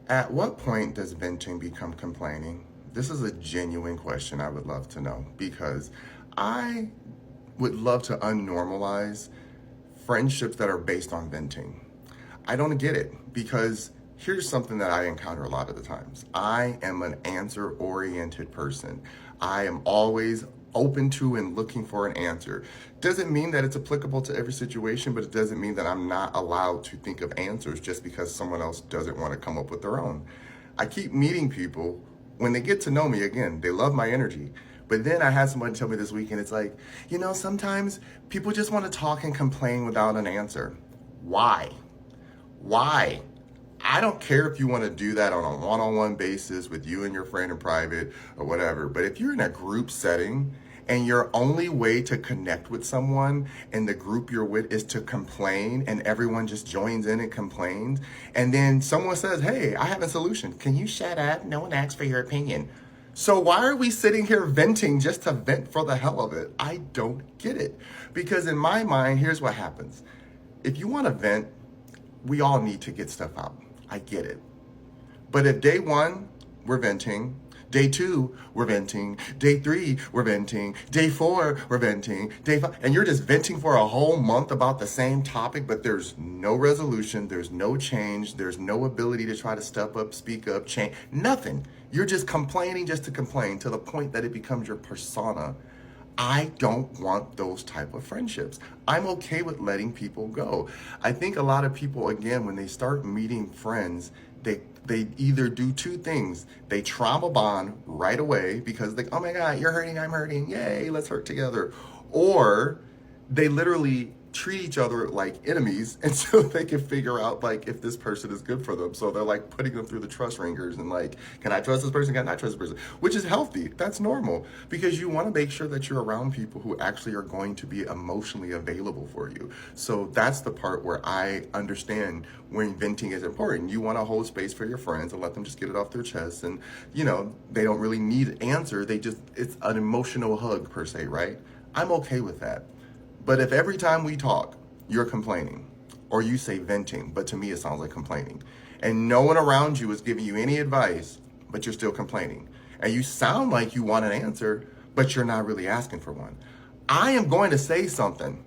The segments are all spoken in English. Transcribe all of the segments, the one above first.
At what point does venting become complaining? This is a genuine question I would love to know because I would love to unnormalize friendships that are based on venting. I don't get it because here's something that I encounter a lot of the times. I am an answer oriented person. I am always open to and looking for an answer. Doesn't mean that it's applicable to every situation, but it doesn't mean that I'm not allowed to think of answers just because someone else doesn't want to come up with their own. I keep meeting people when they get to know me again, they love my energy. But then I had somebody tell me this weekend, it's like, sometimes people just want to talk and complain without an answer. Why? Why? I don't care if you want to do that on a one-on-one basis with you and your friend in private or whatever, but if you're in a group setting and your only way to connect with someone in the group you're with is to complain and everyone just joins in and complains, and then someone says, hey, I have a solution. Can you shut up? No one asked for your opinion. So why are we sitting here venting just to vent for the hell of it? I don't get it. Because in my mind, here's what happens. If you want to vent, we all need to get stuff out. I get it. But if day one, we're venting, day two, we're venting, day three, we're venting, day four, we're venting, day five, and you're just venting for a whole month about the same topic, but there's no resolution, there's no change, there's no ability to try to step up, speak up, change, nothing. You're just complaining just to complain to the point that it becomes your persona. I don't want those type of friendships. I'm okay with letting people go. I think a lot of people, again, when they start meeting friends, they either do two things. They trauma bond right away because they, oh my God, you're hurting, I'm hurting. Yay, let's hurt together. Or they literally treat each other like enemies until they can figure out like if this person is good for them. So they're like putting them through the trust ringers and like, can I trust this person? Can I trust this person? Which is healthy. That's normal because you want to make sure that you're around people who actually are going to be emotionally available for you. So that's the part where I understand when venting is important. You want to hold space for your friends and let them just get it off their chest. And, they don't really need an answer. It's an emotional hug per se, right? I'm okay with that. But if every time we talk, you're complaining, or you say venting, but to me it sounds like complaining, and no one around you is giving you any advice, but you're still complaining, and you sound like you want an answer, but you're not really asking for one, I am going to say something.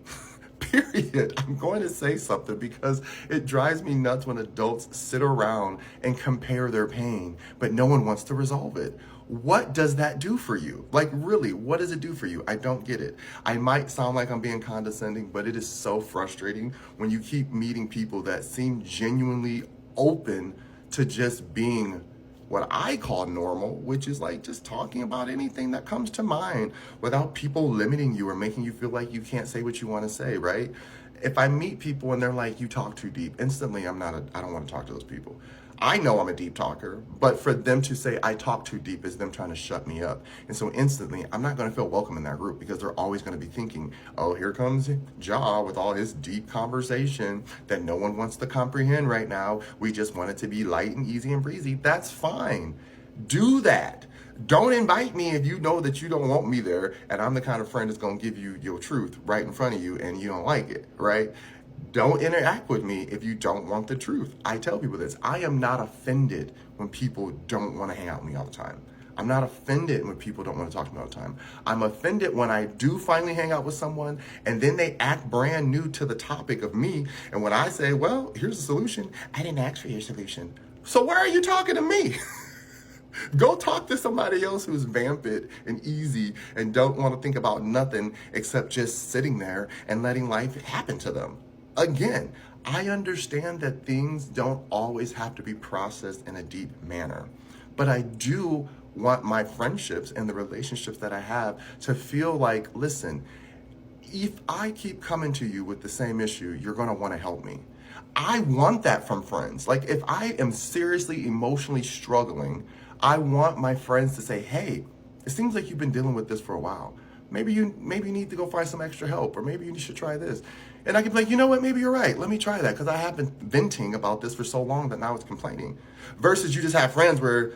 Period. I'm going to say something because it drives me nuts when adults sit around and compare their pain, but no one wants to resolve it. What does that do for you? Like, really, what does it do for you? I don't get it. I might sound like I'm being condescending, but it is so frustrating when you keep meeting people that seem genuinely open to just being what I call normal, which is like just talking about anything that comes to mind without people limiting you or making you feel like you can't say what you want to say, right? If I meet people and they're like, you talk too deep, instantly I don't want to talk to those people. I know I'm a deep talker, but for them to say I talk too deep is them trying to shut me up. And so instantly, I'm not going to feel welcome in that group because they're always going to be thinking, oh, here comes Ja with all his deep conversation that no one wants to comprehend right now. We just want it to be light and easy and breezy. That's fine. Do that. Don't invite me if you know that you don't want me there and I'm the kind of friend that's going to give you your truth right in front of you and you don't like it, right? Don't interact with me if you don't want the truth. I tell people this. I am not offended when people don't want to hang out with me all the time. I'm not offended when people don't want to talk to me all the time. I'm offended when I do finally hang out with someone and then they act brand new to the topic of me. And when I say, well, here's the solution, I didn't ask for your solution. So why are you talking to me? Go talk to somebody else who's vamped and easy and don't want to think about nothing except just sitting there and letting life happen to them. Again, I understand that things don't always have to be processed in a deep manner, but I do want my friendships and the relationships that I have to feel like, listen, if I keep coming to you with the same issue, you're going to want to help me. I want that from friends. Like if I am seriously emotionally struggling, I want my friends to say, hey, it seems like you've been dealing with this for a while. Maybe you need to go find some extra help, or maybe you should try this. And I can be like, you know what, maybe you're right. Let me try that because I have been venting about this for so long that now it's complaining. Versus you just have friends where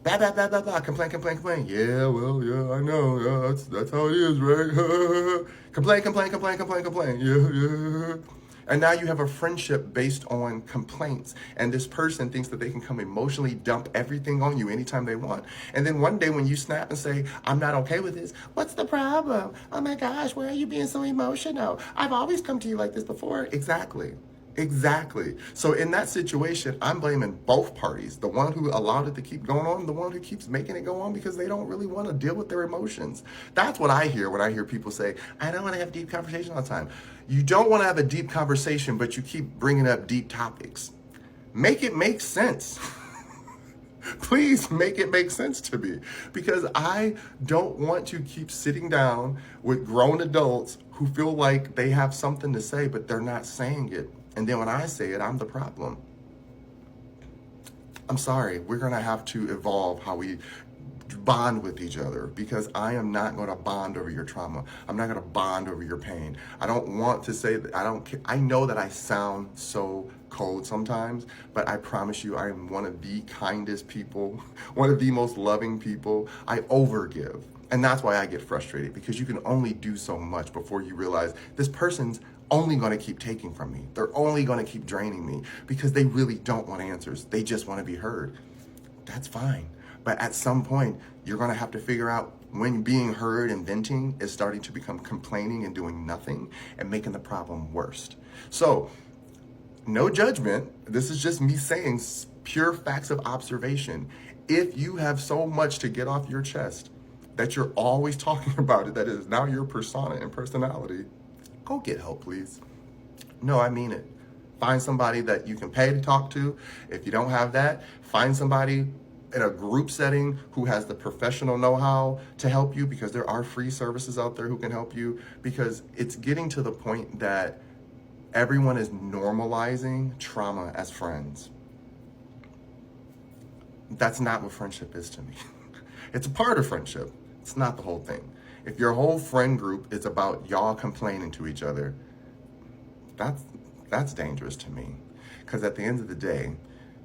blah, blah, blah, blah, blah, complain, complain, complain. Yeah, well, yeah, I know. Yeah, that's how it is, right? Complain, complain, complain, complain, complain. Yeah, yeah. And now you have a friendship based on complaints. And this person thinks that they can come emotionally dump everything on you anytime they want. And then one day when you snap and say, I'm not okay with this, what's the problem? Oh my gosh, why are you being so emotional? I've always come to you like this before. Exactly. Exactly. So in that situation, I'm blaming both parties. The one who allowed it to keep going on, the one who keeps making it go on because they don't really want to deal with their emotions. That's what I hear when I hear people say, I don't want to have deep conversation all the time. You don't want to have a deep conversation, but you keep bringing up deep topics. Make it make sense. Please make it make sense to me, because I don't want to keep sitting down with grown adults who feel like they have something to say, but they're not saying it. And then when I say it, I'm the problem. I'm sorry, we're going to have to evolve how we bond with each other, because I am not going to bond over your trauma. I'm not going to bond over your pain. I don't want to say that I don't care. I know that I sound so cold sometimes, but I promise you I am one of the kindest people, one of the most loving people. I overgive. And that's why I get frustrated, because you can only do so much before you realize this person's only going to keep taking from me. They're only going to keep draining me because they really don't want answers. They just want to be heard. That's fine. But at some point, you're going to have to figure out when being heard and venting is starting to become complaining and doing nothing and making the problem worse. So, no judgment. This is just me saying pure facts of observation. If you have so much to get off your chest that you're always talking about it, that is now your persona and personality, go get help, please. No, I mean it. Find somebody that you can pay to talk to. If you don't have that, find somebody in a group setting who has the professional know-how to help you, because there are free services out there who can help you, because it's getting to the point that everyone is normalizing trauma as friends. That's not what friendship is to me. It's a part of friendship. It's not the whole thing. If your whole friend group is about y'all complaining to each other, that's dangerous to me. Because at the end of the day,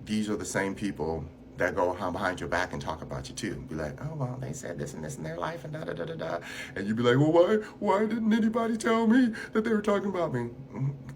these are the same people that go behind your back and talk about you too. Be like, oh, well, they said this and this in their life and da-da-da-da-da. And you be like, well, why didn't anybody tell me that they were talking about me?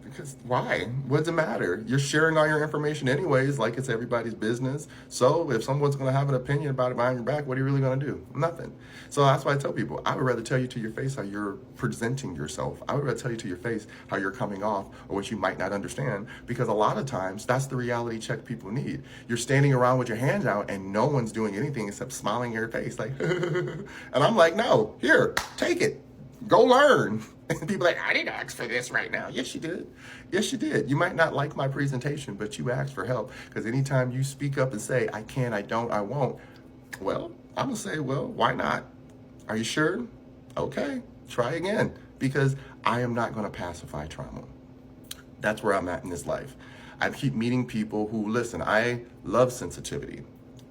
Because why? What does it matter? You're sharing all your information anyways, like it's everybody's business. So if someone's going to have an opinion about it behind your back, what are you really going to do? Nothing. So that's why I tell people, I would rather tell you to your face how you're presenting yourself. I would rather tell you to your face how you're coming off, or what you might not understand, because a lot of times that's the reality check people need. You're standing around with your hands out and no one's doing anything except smiling in your face like, and I'm like, no, here, take it. Go learn. And people are like, I didn't ask for this right now. Yes, you did. Yes, you did. You might not like my presentation, but you asked for help. Because anytime you speak up and say, I can't, I don't, I won't, well, I'm going to say, well, why not? Are you sure? Okay, try again. Because I am not going to pacify trauma. That's where I'm at in this life. I keep meeting people who, listen, I love sensitivity,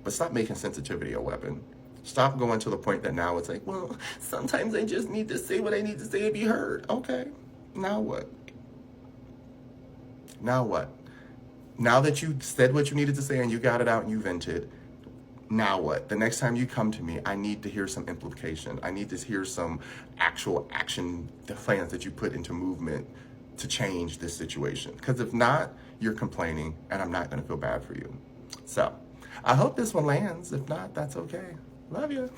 but stop making sensitivity a weapon. Stop going to the point that now it's like, well, sometimes I just need to say what I need to say to be heard. Okay, now what? Now what? Now that you said what you needed to say and you got it out and you vented, now what? The next time you come to me, I need to hear some implication. I need to hear some actual action plans that you put into movement to change this situation. Because if not, you're complaining and I'm not going to feel bad for you. So I hope this one lands. If not, that's okay. Love you.